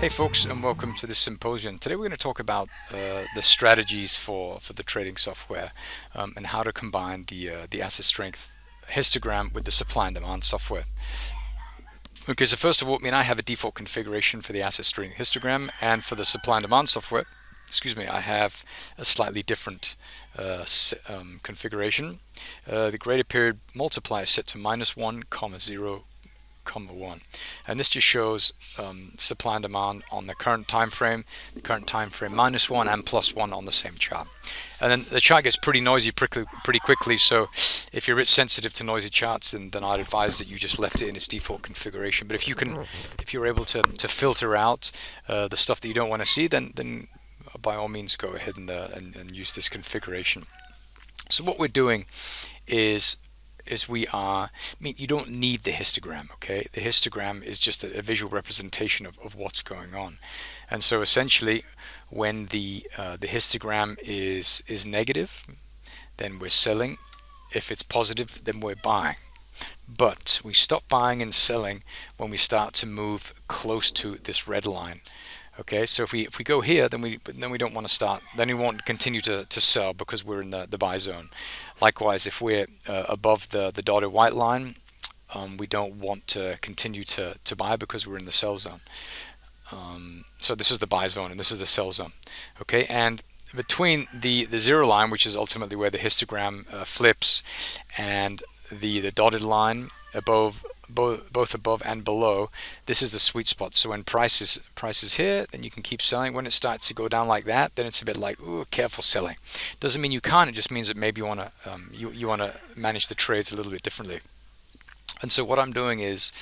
Hey folks, and welcome to this symposium. Today we're going to talk about the strategies for the trading software and how to combine the asset strength histogram with the supply and demand software. Okay, so first of all, I have a default configuration for the asset strength histogram, and for the supply and demand software, I have a slightly different configuration. The greater period multiplier is set to -1, 0, 1, and this just shows supply and demand on the current time frame -1 and +1 on the same chart. And then the chart gets pretty noisy pretty quickly, so if you're a bit sensitive to noisy charts, then I'd advise that you just left it in its default configuration. But if you're able to filter out the stuff that you don't want to see, then by all means go ahead and use this configuration. So what we're doing is you don't need the histogram, okay? The histogram is just a visual representation of what's going on. And so essentially, when the histogram is negative, then we're selling. If it's positive, then we're buying. But we stop buying and selling when we start to move close to this red line. Okay, so if we go here, then we don't want to start. Then we won't continue to sell because we're in the buy zone. Likewise, if we're above the dotted white line, we don't want to continue to buy because we're in the sell zone. So this is the buy zone and this is the sell zone. Okay, and between the zero line, which is ultimately where the histogram flips, and the dotted line above, both above and below, this is the sweet spot. So when price is here, then you can keep selling. When it starts to go down like that, then it's a bit like, ooh, careful selling. Doesn't mean you can't. It just means that maybe you want to manage the trades a little bit differently. And so what I'm doing is,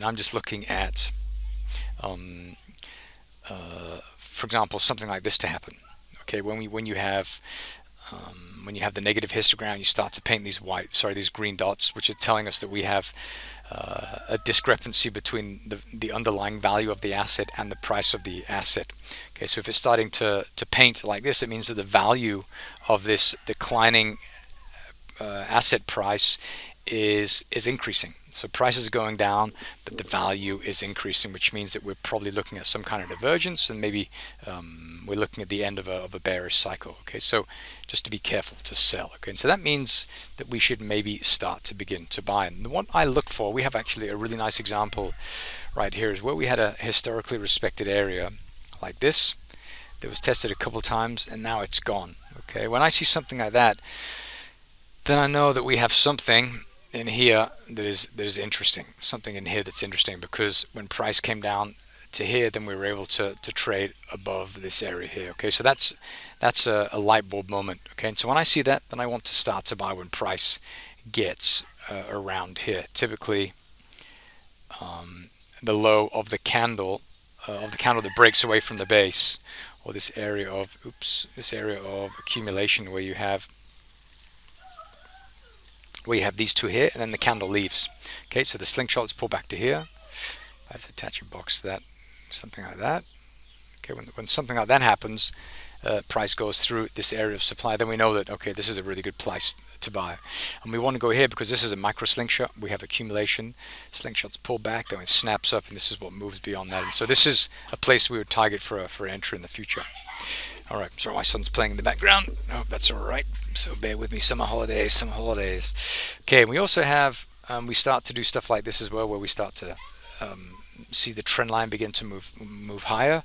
I'm just looking at, for example, something like this to happen. Okay, when you have the negative histogram, you start to paint these green dots, which are telling us that we have a discrepancy between the underlying value of the asset and the price of the asset. Okay, so if it's starting to paint like this, it means that the value of this declining asset price is increasing. So price is going down, but the value is increasing, which means that we're probably looking at some kind of divergence, and maybe we're looking at the end of a bearish cycle. Okay, so just to be careful to sell. Okay, and so that means that we should maybe start to begin to buy. And what I look for, we have actually a really nice example right here, is where we had a historically respected area like this that was tested a couple times, and now it's gone. Okay, when I see something like that, then I know that we have something in here that is interesting, something in here that's interesting, because when price came down to here, then we were able to trade above this area here. Okay, so that's a light bulb moment. Okay, and so when I see that, then I want to start to buy when price gets around here. Typically, the low of the candle that breaks away from the base, or this area of accumulation where you have these two here, and then the candle leaves. Okay, so the slingshots pull back to here. Let's attach a box to that, something like that. Okay, when something like that happens, price goes through this area of supply, then we know that, okay, this is a really good place to buy. And we want to go here because this is a micro slingshot. We have accumulation. Slingshots pull back, then it snaps up, and this is what moves beyond that. And so this is a place we would target for entry in the future. All right, so my son's playing in the background. I hope that's all right. So bear with me. Summer holidays. Okay, we also have, we start to do stuff like this as well, where we start to see the trend line begin to move higher,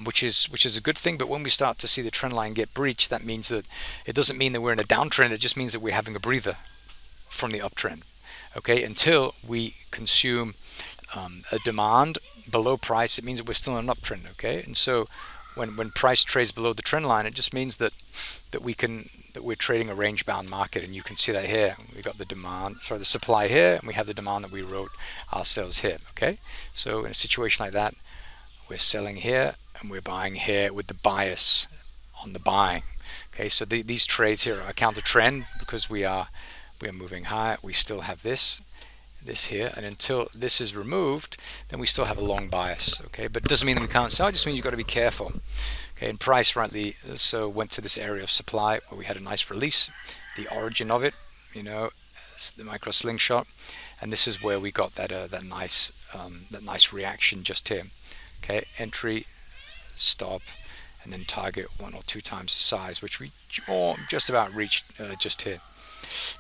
which is a good thing. But when we start to see the trend line get breached, that means that it doesn't mean that we're in a downtrend. It just means that we're having a breather from the uptrend. Okay, until we consume a demand below price, it means that we're still in an uptrend. Okay, and so when price trades below the trend line, it just means that we're trading a range-bound market, and you can see that here. We got the supply here, and we have the demand that we wrote ourselves here. Okay, so in a situation like that, we're selling here and we're buying here with the bias on the buying. Okay, so these trades here are counter trend because we are moving higher. We still have this here, and until this is removed, then we still have a long bias. Okay, but it doesn't mean that we can't sell. It just means you've got to be careful. Okay, and price rightly so went to this area of supply where we had a nice release. The origin of it, it's the micro slingshot, and this is where we got that nice reaction just here. Okay, entry, stop, and then target 1 or 2 times the size, which we just about reached just here.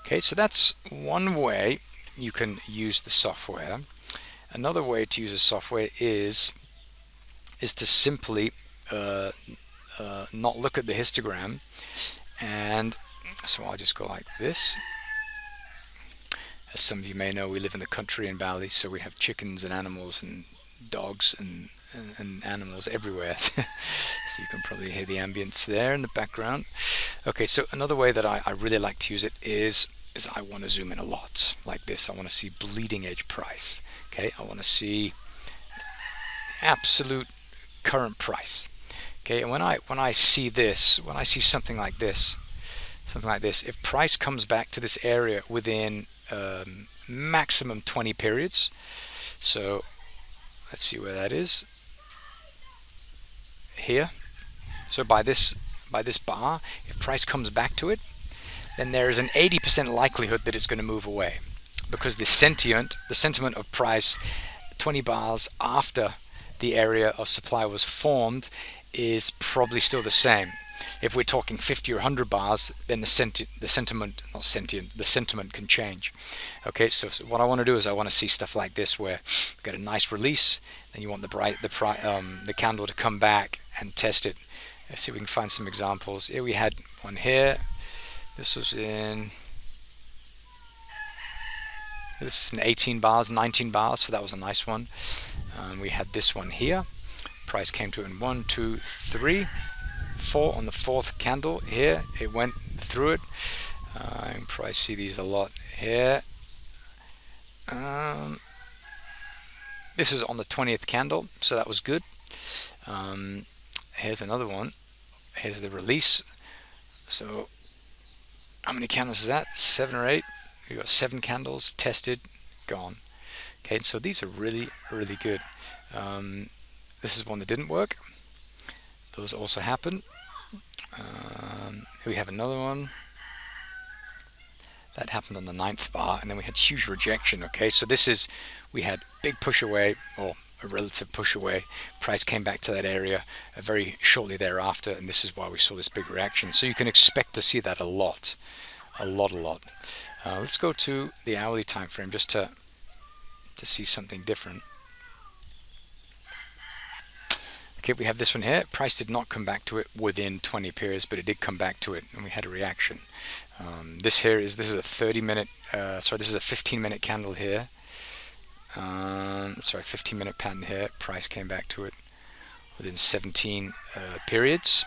Okay, so that's one way you can use the software. Another way to use the software is to simply not look at the histogram, and so I'll just go like this. As some of you may know, we live in the country in Bali, so we have chickens and animals and dogs and animals everywhere. So you can probably hear the ambience there in the background. Okay, so another way that I really like to use it is I want to zoom in a lot, like this. I want to see bleeding edge price. Okay, I want to see absolute current price. Okay, and when I see this, when I see something like this, if price comes back to this area within maximum 20 periods, so let's see where that is here. So by this bar, if price comes back to it, then there is an 80% likelihood that it's going to move away, because the sentiment of price 20 bars after the area of supply was formed is probably still the same. If we're talking 50 or 100 bars, then the sentiment can change. Okay, so what I want to do is I want to see stuff like this, where you get a nice release, then you want the candle to come back and test it. Let's see if we can find some examples. Here we had one here. This was in 18 bars, 19 bars, so that was a nice one. We had this one here. Price came to it in 1, 2, 3, 4 on the fourth candle here. It went through it. You can probably see these a lot here. This is on the 20th candle, so that was good. Here's another one. Here's the release. So how many candles is that? 7 or 8. We've got 7 candles tested, gone. Okay, so these are really, really good. This is one that didn't work. Those also happen. We have another one that happened on the 9th bar, and then we had huge rejection. Okay, so we had big push away, or a relative push away. Price came back to that area very shortly thereafter, and this is why we saw this big reaction. So you can expect to see that a lot. Let's go to the hourly time frame just to see something different. Okay, we have this one here. Price did not come back to it within 20 periods, but it did come back to it, and we had a reaction. This is a 30-minute. This is a 15-minute candle here. 15-minute pattern here. Price came back to it within 17 periods.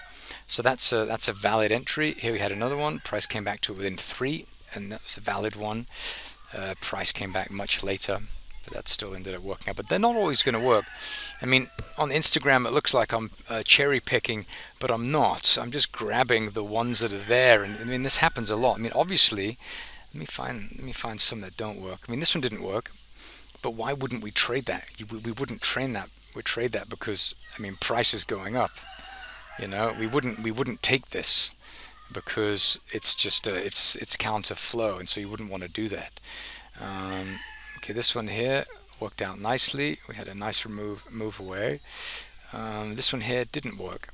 So that's a valid entry. Here we had another one. Price came back to it within 3, and that was a valid one. Price came back much later, but that still ended up working out. But they're not always going to work. I mean, on Instagram it looks like I'm cherry picking, but I'm not. I'm just grabbing the ones that are there, and I mean, this happens a lot. I mean, obviously, let me find some that don't work. I mean, this one didn't work, but why wouldn't we trade that? We wouldn't trade that. We trade that because, I mean, price is going up. You know, we wouldn't take this because it's just it's counter flow, and so you wouldn't want to do that. Okay, this one here worked out nicely. We had a nice move away. This one here didn't work.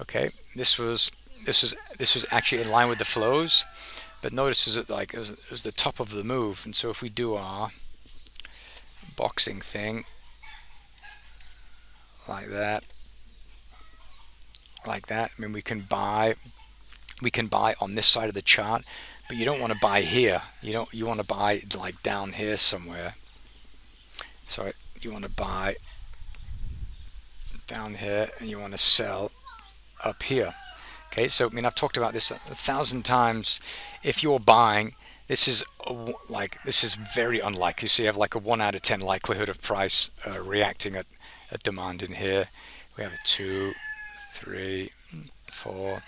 Okay, this was actually in line with the flows, but notice it was the top of the move, and so if we do our boxing thing like that, I mean, we can buy on this side of the chart, but you don't want to buy here. You want to buy like down here somewhere. Sorry, you want to buy down here, and you want to sell up here. Okay, so I mean, I've talked about this 1,000 times. If you're buying, this is very unlikely. So you have like a 1 out of 10 likelihood of price reacting at demand in here. We have a 2, 3, 4,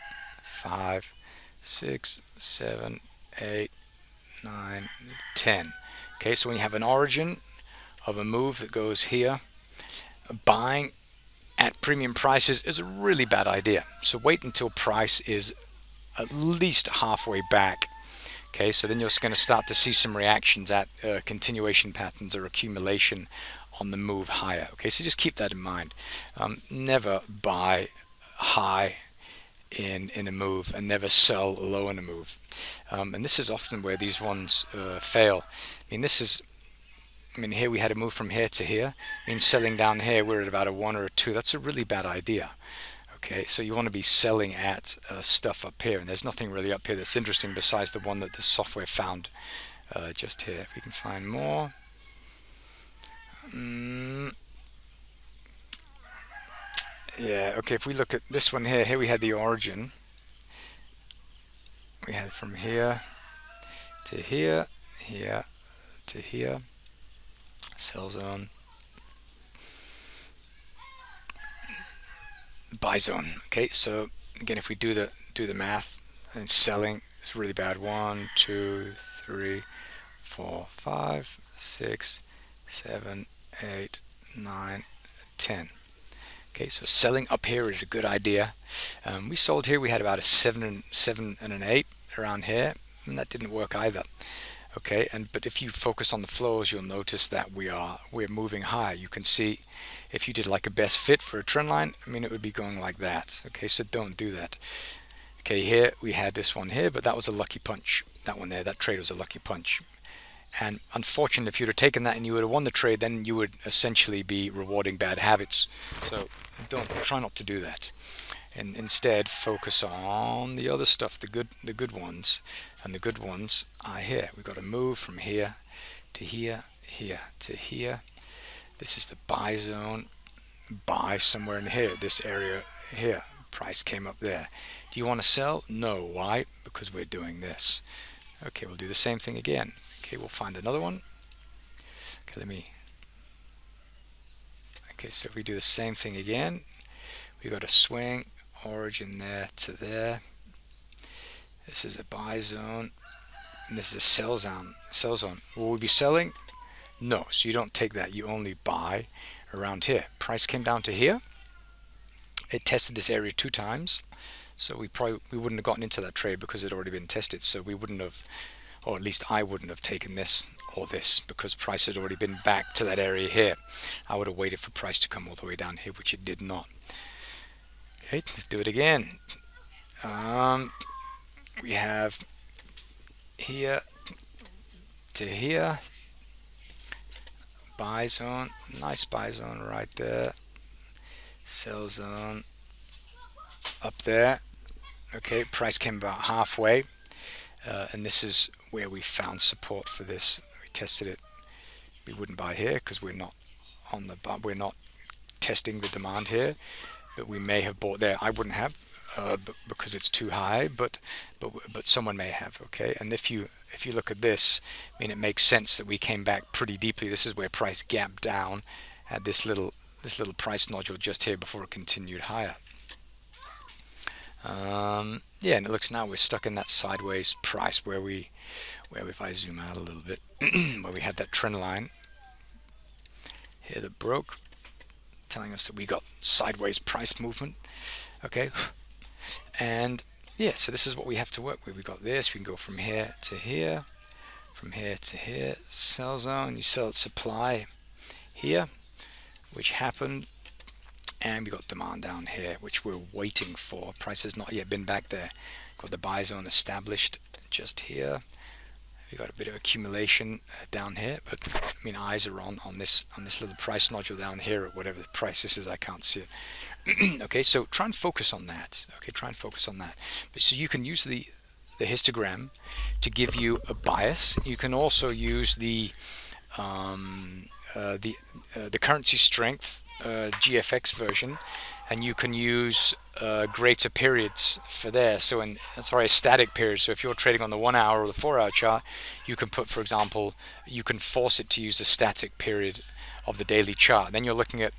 5, 6, 7, 8, 9, 10. Okay, so when you have an origin of a move that goes here, buying at premium prices is a really bad idea. So wait until price is at least halfway back. Okay, so then you're going to start to see some reactions at continuation patterns or accumulation on the move higher. Okay, so just keep that in mind. Never buy high in a move and never sell low in a move. And this is often where these ones fail. I mean, here we had a move from here to here. I mean, selling down here, we're at about a 1 or a 2. That's a really bad idea. Okay, so you want to be selling at stuff up here, and there's nothing really up here that's interesting besides the one that the software found just here. If we can find more. Yeah, okay, if we look at this one here, here we had the origin. We had from here to here, here to here, sell zone, buy zone. Okay, so again, if we do the math, and selling is really bad. 1, 2, 3, 4, 5, 6, 7, 8, 9, 10. Okay, so selling up here is a good idea. We sold here. We had about a 7 and an 8 around here, and that didn't work either. Okay, but if you focus on the flows, you'll notice that we're moving high. You can see if you did like a best fit for a trend line, I mean, it would be going like that. Okay, so don't do that. Okay, here we had this one here, but that was a lucky punch. That one there, that trade was a lucky punch. And unfortunately, if you'd have taken that and you would have won the trade, then you would essentially be rewarding bad habits. So try not to do that, and instead focus on the other stuff, the good ones. And the good ones are here. We've got to move from here to here, here to here. This is the buy zone. Buy somewhere in here, this area here. Price came up there. Do you want to sell? No. Why? Because we're doing this. Okay, we'll do the same thing again. Okay, we'll find another one. Okay, so if we do the same thing again, we got a swing, origin there to there. This is the buy zone, and this is a sell zone. Will we be selling? No, so you don't take that. You only buy around here. Price came down to here. It tested this area 2 times, so we wouldn't have gotten into that trade because it had already been tested. So we wouldn't have, or at least I wouldn't have taken this or this because price had already been back to that area here. I would have waited for price to come all the way down here, which it did not. Okay, let's do it again. We have here to here, buy zone, nice buy zone right there, sell zone up there. Okay, price came about halfway, and this is where we found support for this. We tested it. We wouldn't buy here because we're not testing the demand here, but we may have bought there. I wouldn't have because it's too high, but someone may have. Okay, and if you look at this, I mean, it makes sense that we came back pretty deeply. This is where price gapped down at this little price nodule just here before it continued higher. Yeah, and it looks now we're stuck in that sideways price where if I zoom out a little bit, where we had that trend line here that broke, telling us that we got sideways price movement. Okay, and yeah, so this is what we have to work with. We got this. We can go from here to here, from here to here. Sell zone. You sell at supply here, which happened. And we got demand down here, which we're waiting for. Price has not yet been back there. Got the buy zone established just here. We got a bit of accumulation down here, but I mean, eyes are on this little price nodule down here, or whatever the price this is. I can't see it. Okay, so try and focus on that. Okay, try and focus on that. But so you can use the histogram to give you a bias. You can also use the currency strength GFX version, and you can use greater periods for there. So a static period. So if you're trading on the 1 hour or the 4 hour chart, you can put, for example, you can force it to use the static period of the daily chart. Then you're looking at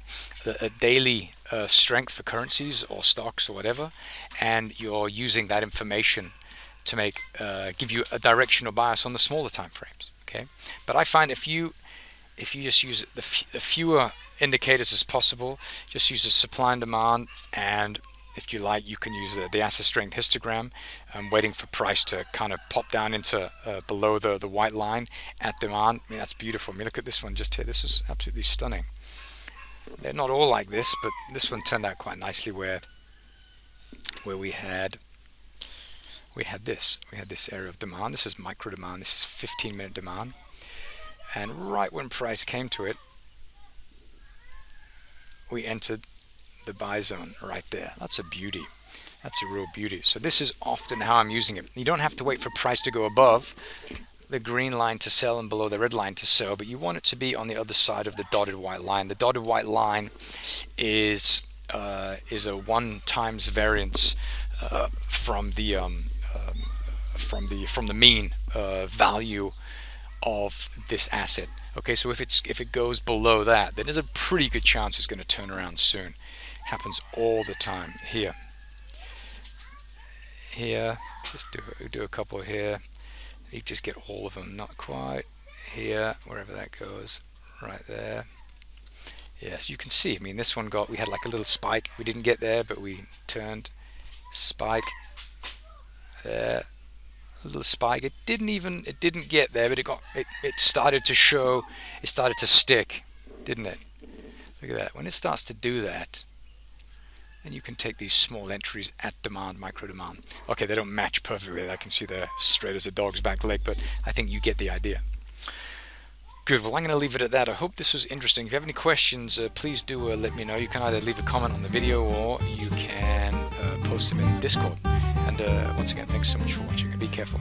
a daily strength for currencies or stocks or whatever, and you're using that information to give you a directional bias on the smaller time frames. Okay, but I find if you just use the fewer indicators as possible, just use the supply and demand and if you like, you can use the asset strength histogram, waiting for price to kind of pop down into below the white line at demand. I mean, that's beautiful. I mean, look at this one just here. This is absolutely stunning. They're not all like this, but this one turned out quite nicely where we had this area of demand. This is micro demand. This is 15-minute demand. And right when price came to it, we entered the buy zone right there. That's a beauty. That's a real beauty. So this is often how I'm using it. You don't have to wait for price to go above the green line to sell and below the red line to sell, but you want it to be on the other side of the dotted white line. The dotted white line is a 1 times variance from the mean value of this asset. Okay, so if it goes below that, then there's a pretty good chance it's going to turn around soon. Happens all the time. Here, just do a couple here. You just get all of them, not quite. Here, wherever that goes, right there. Yes, you can see. I mean, this one we had like a little spike. We didn't get there, but we turned. Spike there. A little spike. It didn't get there, but it started to show. It started to stick, didn't it? Look at that. When it starts to do that, then you can take these small entries at demand, micro demand. Okay, they don't match perfectly. I can see they're straight as a dog's back leg, but I think you get the idea. Good. Well, I'm going to leave it at that. I hope this was interesting. If you have any questions, please do let me know. You can either leave a comment on the video or you can post them in Discord. And once again, thanks so much for watching, and be careful.